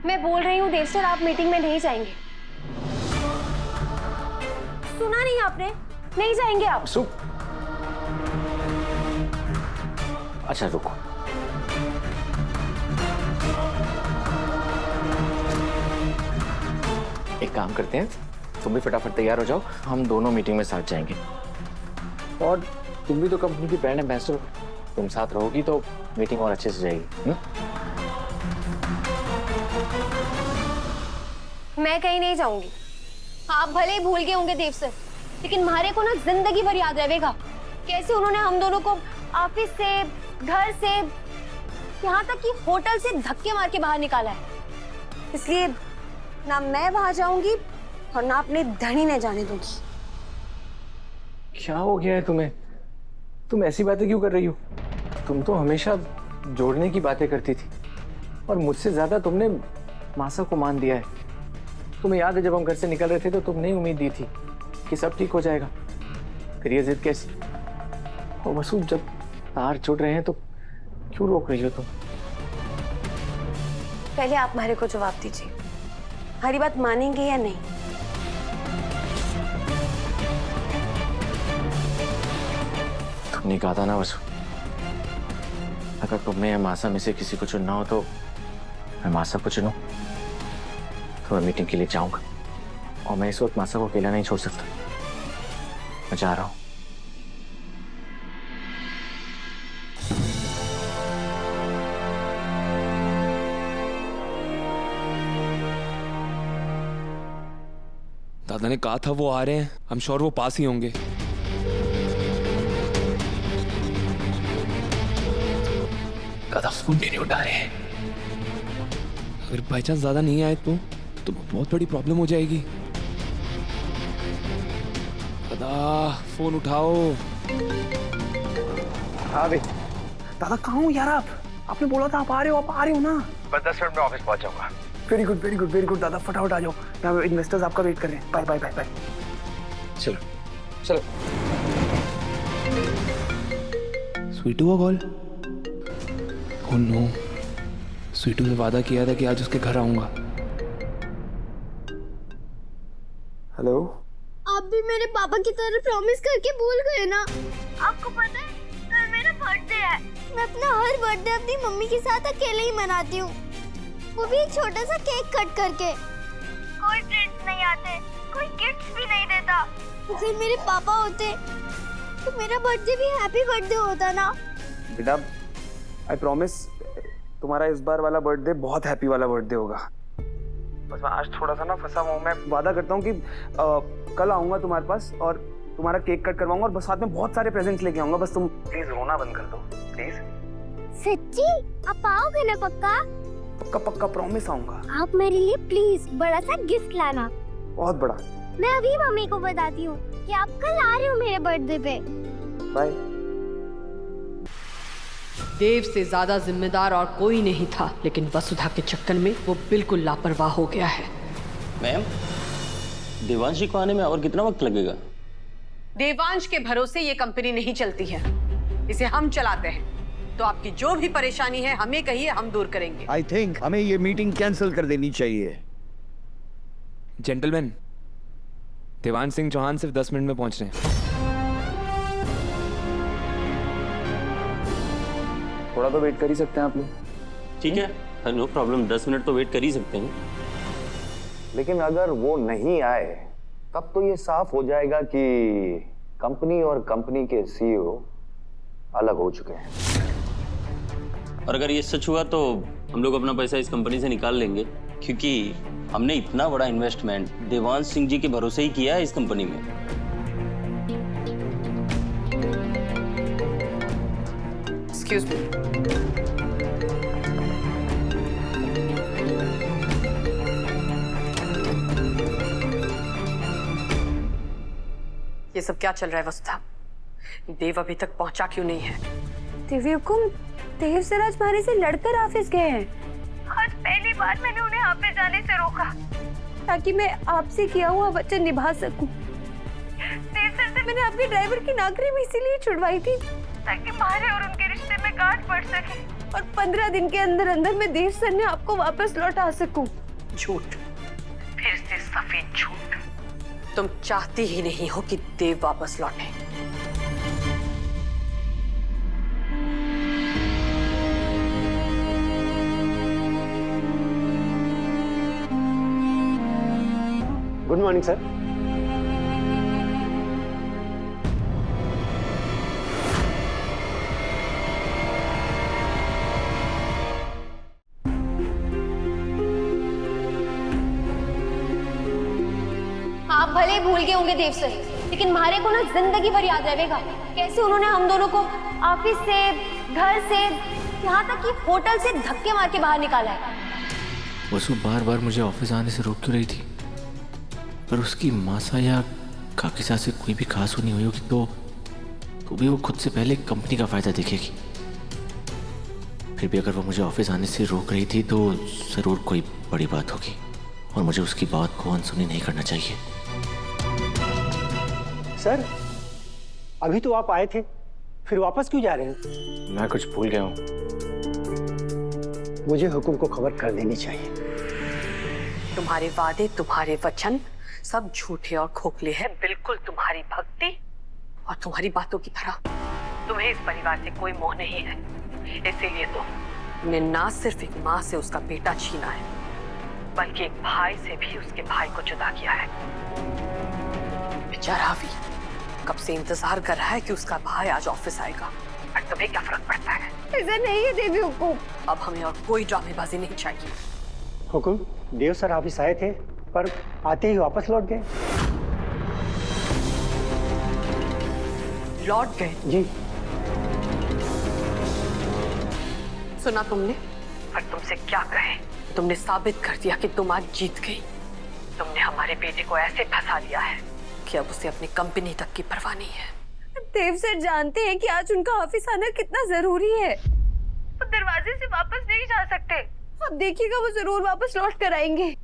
मैं बोल रही हूँ देव सर, आप मीटिंग में नहीं जाएंगे। सुना नहीं आपने? नहीं जाएंगे आप। अच्छा रुको, एक काम करते हैं, तुम भी फटाफट तैयार हो जाओ, हम दोनों मीटिंग में साथ जाएंगे। और तुम भी तो कंपनी की ब्रांड एम्बेसडर हो, तुम साथ रहोगी तो मीटिंग और अच्छे से जाएगी। मैं कहीं नहीं जाऊंगी। आप भले ही भूल गए होंगे देव सर, लेकिन मारे को ना जिंदगी भर याद रहेगा कैसे उन्होंने हम दोनों को ऑफिस से, घर से, यहाँ तक कि होटल से धक्के मार के बाहर निकाला है। इसलिए ना मैं वहां जाऊंगी और ना अपने धनी ने जाने दूंगी। क्या हो गया है तुम्हें? तुम ऐसी बातें क्यों कर रही हो? तुम तो हमेशा जोड़ने की बातें करती थी और मुझसे ज्यादा तुमने मासा को मान दिया है। तुम्हें याद है जब हम घर से निकल रहे थे तो तुमने उम्मीद दी थी कि सब ठीक हो जाएगा, फिर ये जिद कैसी? और वसु, जब तार जुड़ रहे हैं तो क्यों रोक रही हो तुम? पहले आप मारे को जवाब दीजिए, हमारी बात मानेंगे या नहीं? तुमने कहा था ना वसु, अगर तुम्हें या मासा में से किसी को चुनना हो तो मैं मासा को चुनूं, तो मैं मीटिंग के लिए जाऊंगा। और मैं इस वक्त मासा को अकेला नहीं छोड़ सकता। मैं जा रहा हूं। दादा ने कहा था वो आ रहे हैं, हम श्योर वो पास ही होंगे। दादा फोन क्यों नहीं उठा रहे हैं? अगर बाई चांस ज्यादा नहीं आए तो बहुत बड़ी प्रॉब्लम हो जाएगी। दादा फोन उठाओ। हाँ भाई। दादा कहाँ हो यार आप? आपने बोला था आप आ रहे हो ना? बस 10 मिनट में ऑफिस पहुंच जाऊंगा। Very good very good very good दादा, फटाफट आ जाओ, यहाँ इन्वेस्टर्स आपका वेट कर रहे हैं। Bye bye bye bye. चलो चलो। स्वीटू का कॉल? ओह नो, स्वीटू ने वादा किया था कि आज उसके घर आऊंगा। हेलो, आप भी मेरे पापा की तरह प्रॉमिस करके भूल गए ना? आपको पता है कल मेरा बर्थडे है। मैं अपना हर बर्थडे अपनी मम्मी के साथ अकेले ही मनाती हूँ, वो भी एक छोटा सा केक कट करके। कोई ड्रिंक्स नहीं आते, कोई गिफ्ट्स भी नहीं देता। अगर मेरे पापा होते तो मेरा बर्थडे भी हैप्पी बर्थडे होता ना। बेटा आई प्रॉमिस तुम्हारा इस बार वाला बर्थडे बहुत हैप्पी वाला बर्थडे होगा। बस मैं आज थोड़ा सा ना फंसा हुआ हूँ। मैं वादा करता हूँ कि कल आऊंगा तुम्हारे पास और तुम्हारा केक कट करवाऊंगा और बस साथ में बहुत सारे प्रेजेंट्स लेके आऊंगा। बस तुम प्लीज रोना बंद कर दो प्लीज। सच्ची आप आओगे ना? पक्का? पक्का पक्का प्रॉमिस आऊंगा। आप मेरे लिए प्लीज बड़ा सा गिफ्ट लाना। बहुत बड़ा। मैं अभी मम्मी को बताती हूँ कि आप कल आ रहे हो मेरे बर्थडे पे। बाय। देव से ज्यादा जिम्मेदार और कोई नहीं था, लेकिन वसुधा के चक्कर में वो बिल्कुल लापरवाह हो गया है। मैम, देवांशी को आने में और कितना वक्त लगेगा? देवांश के भरोसे ये कंपनी नहीं चलती है, इसे हम चलाते हैं। तो आपकी जो भी परेशानी है हमें कहिए, हम दूर करेंगे। आई थिंक हमें ये मीटिंग कैंसिल कर देनी चाहिए। जेंटलमैन, देवांश सिंह चौहान सिर्फ 10 मिनट में पहुंच रहे हैं। थोड़ा तो वेट कर ही सकते हैं आप लोग। ठीक है, नो प्रॉब्लम, 10 मिनट तो वेट कर ही सकते हैं। लेकिन अगर वो नहीं आए तब तो ये साफ हो जाएगा कि कंपनी और कंपनी के सीईओ अलग हो चुके हैं। और अगर ये सच हुआ तो हम लोग अपना पैसा इस कंपनी से निकाल लेंगे, क्योंकि हमने इतना बड़ा इन्वेस्टमेंट देवांश सिंह जी के भरोसे ही किया है इस कंपनी में। Excuse me. ये सब क्या चल रहा है वसुधा? देव अभी तक पहुंचा क्यों नहीं है? देवी हुकुम, देव सर आज मारे से लड़कर ऑफिस गए हैं। आज पहली बार मैंने उन्हें ऑफिस जाने से रोका ताकि मैं आपसे किया हुआ वचन निभा सकूं। देव सर से मैंने आपके ड्राइवर की नौकरी भी इसीलिए छुड़वाई थी ताकि मारे और उनके रिश्ते में गांठ पड़ सके। और 15 दिन के अंदर अंदर मैं देव सर ने आपको वापस लौटा सकूं। झूठ, फिर से सफेद झूठ। तुम चाहती ही नहीं हो कि देव वापस लौटे। Good morning sir. आप भले ही भूल गए होंगे देव सर, लेकिन मारे को ना जिंदगी भर याद रहेगा कैसे उन्होंने हम दोनों को ऑफिस से, घर से, यहाँ तक कि होटल से धक्के मार के बाहर निकाला है। वसु बार बार मुझे ऑफिस आने से रोक क्यों रही थी? पर उसकी मासा या काकी सास से कोई भी खास नहीं हुई होगी तो भी वो खुद से पहले कंपनी का फायदा देखेगी। फिर भी अगर वो मुझे ऑफिस आने से रोक रही थी तो जरूर कोई बड़ी बात होगी और मुझे उसकी बात को अनसुनी नहीं करना चाहिए। सर, अभी तो आप आए थे, फिर वापस क्यों जा रहे हैं? मैं कुछ भूल गया हूँ। मुझे हुकुम को खबर कर देनी चाहिए। तुम्हारे वादे, तुम्हारे वचन सब झूठे और खोखले हैं, बिल्कुल तुम्हारी भक्ति और तुम्हारी बातों की तरह। तुम्हें इस परिवार से कोई मोह नहीं है, इसीलिए तो तुमने ना सिर्फ एक माँ से उसका बेटा छीना है, बल्कि एक भाई से भी उसके भाई को जुदा किया है। बेचारा अभी कब से इंतजार कर रहा है कि उसका भाई आज ऑफिस आएगा, और तुम्हें क्या फर्क पड़ता है? ऐसा नहीं है देवी हुकुम। अब हमें और कोई ड्रामेबाजी नहीं चाहिए। हुकुम, देव सर ऑफिस आए थे पर आते ही वापस लौट गए। लौट गए? जी। सुना तुमने? पर तुमसे क्या कहे? तुमने साबित कर दिया कि तुम आज जीत गई। तुमने हमारे बेटे को ऐसे फंसा दिया है कि अब उसे अपनी कंपनी तक की परवाह नहीं है। देव सर जानते हैं कि आज उनका ऑफिस आना कितना जरूरी है। वो दरवाजे से वापस नहीं जा सकते। अब देखिएगा वो जरूर वापस लौट कर आएंगे।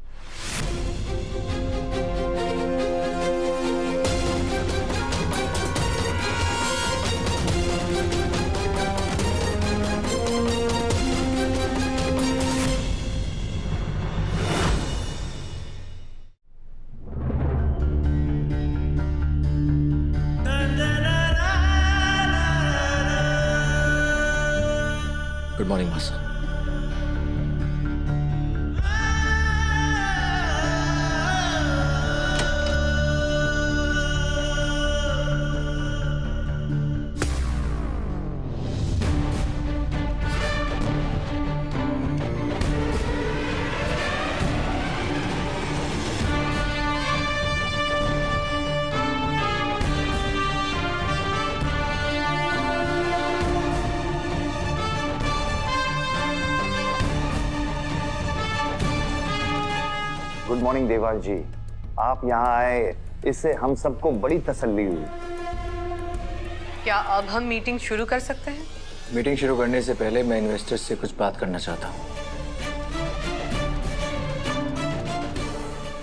गुड मॉर्निंग मासा। गुड मॉर्निंग देवाल जी, आप यहाँ आए इससे हम सबको बड़ी तसल्ली हुई। क्या अब हम मीटिंग शुरू कर सकते हैं? मीटिंग शुरू करने से पहले मैं इन्वेस्टर्स से कुछ बात करना चाहता हूँ।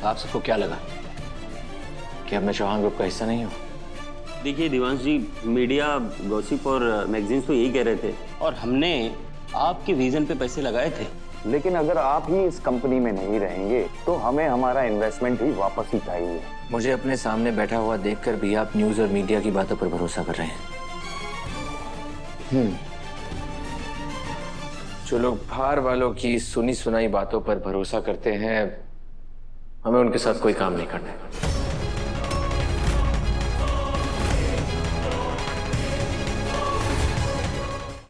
आप सबको क्या लगा कि अब मैं चौहान ग्रुप का हिस्सा नहीं हूँ? देखिए देवांश जी, मीडिया, गॉसिप और मैगजीन्स तो यही कह रहे थे और हमने आपके विजन पे पैसे लगाए थे। लेकिन अगर आप ही इस कंपनी में नहीं रहेंगे तो हमें हमारा इन्वेस्टमेंट ही वापस ही चाहिए। मुझे अपने सामने बैठा हुआ देखकर भी आप न्यूज़ और मीडिया की बातों पर भरोसा कर रहे हैं। जो लोग बाहर वालों की सुनी सुनाई बातों पर भरोसा करते हैं, हमें उनके साथ कोई काम नहीं करना है।